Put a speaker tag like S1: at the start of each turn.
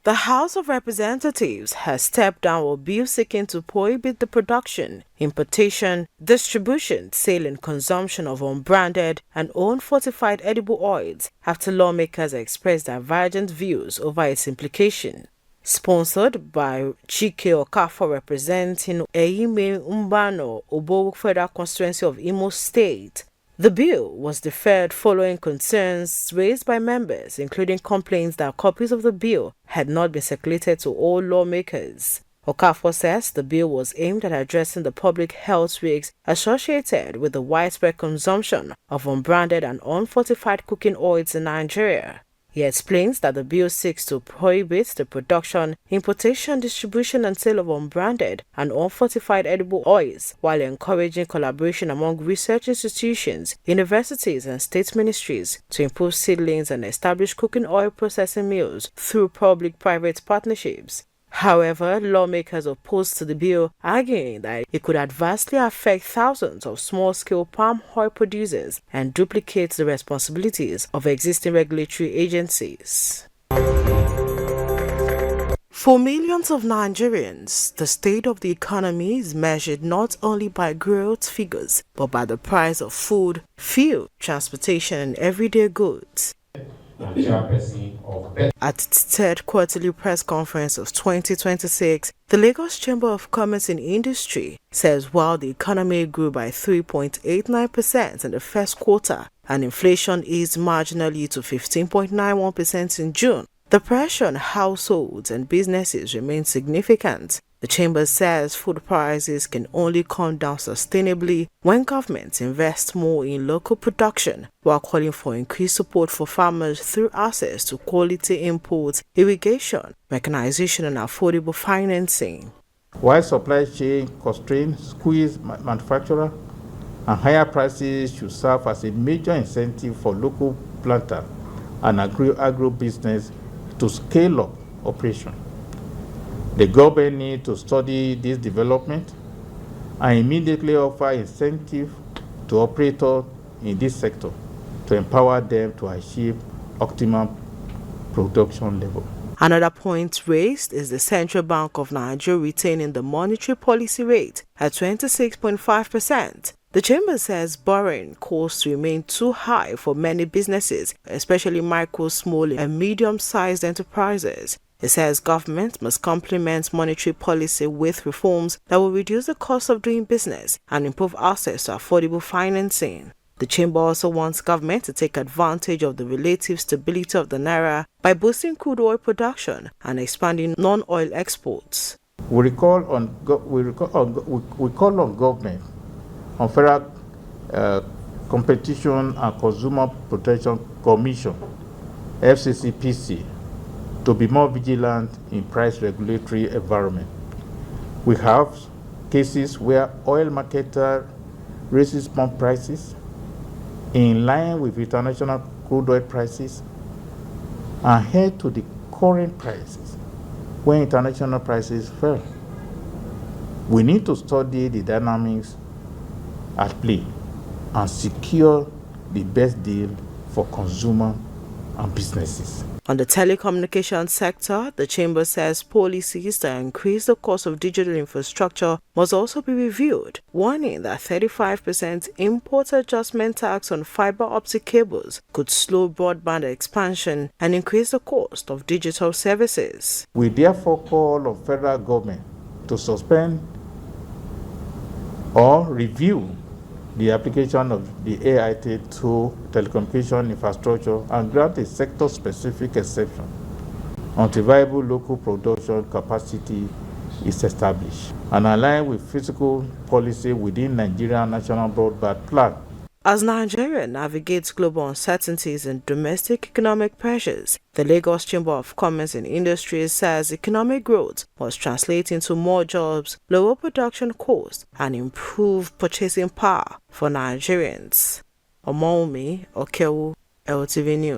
S1: The House of Representatives has stepped down a bill seeking to prohibit the production, importation, distribution, sale and consumption of unbranded and unfortified edible oils after lawmakers expressed divergent views over its implication. Sponsored by Chike Okafor representing Eime Mbano, Obo Federal Constituency of Imo State, the bill was deferred following concerns raised by members, including complaints that copies of the bill had not been circulated to all lawmakers. Okafor says the bill was aimed at addressing the public health risks associated with the widespread consumption of unbranded and unfortified cooking oils in Nigeria. He explains that the bill seeks to prohibit the production, importation, distribution and sale of unbranded and unfortified edible oils while encouraging collaboration among research institutions, universities and state ministries to improve seedlings and establish cooking oil processing mills through public-private partnerships. However, lawmakers opposed to the bill, arguing that it could adversely affect thousands of small-scale palm oil producers and duplicate the responsibilities of existing regulatory agencies. For millions of Nigerians, the state of the economy is measured not only by growth figures, but by the price of food, fuel, transportation, and everyday goods. At its third quarterly press conference of 2026, the Lagos Chamber of Commerce and Industry says while the economy grew by 3.89% in the first quarter and inflation eased marginally to 15.91% in June, the pressure on households and businesses remains significant. The Chamber says food prices can only come down sustainably when governments invest more in local production, while calling for increased support for farmers through access to quality imports, irrigation, mechanization and affordable financing.
S2: While supply chain constraints squeeze manufacturers, and higher prices should serve as a major incentive for local planters and agro-business to scale up operations. The government needs to study this development and immediately offer incentive to operators in this sector to empower them to achieve optimum production level.
S1: Another point raised is the Central Bank of Nigeria retaining the monetary policy rate at 26.5%. The Chamber says borrowing costs remain too high for many businesses, especially micro, small, and medium-sized enterprises. It says government must complement monetary policy with reforms that will reduce the cost of doing business and improve access to affordable financing. The Chamber also wants government to take advantage of the relative stability of the naira by boosting crude oil production and expanding non-oil exports.
S2: We call on government, on Federal Competition and Consumer Protection Commission, LCCI, to be more vigilant in price regulatory environment. We have cases where oil marketer raises pump prices in line with international crude oil prices and head to the current prices when international prices fell. We need to study the dynamics at play and secure the best deal for consumers and businesses.
S1: On the telecommunications sector, the Chamber says policies that increase the cost of digital infrastructure must also be reviewed, warning that 35% import adjustment tax on fiber optic cables could slow broadband expansion and increase the cost of digital services.
S2: We therefore call on federal government to suspend or review the application of the AIT to telecommunication infrastructure and grant a sector-specific exception until viable local production capacity is established and aligned with fiscal policy within Nigerian National Broadband Plan.
S1: As Nigeria navigates global uncertainties and domestic economic pressures, the Lagos Chamber of Commerce and Industry says economic growth must translate into more jobs, lower production costs, and improved purchasing power for Nigerians. Omoumi Okewu, LTV News.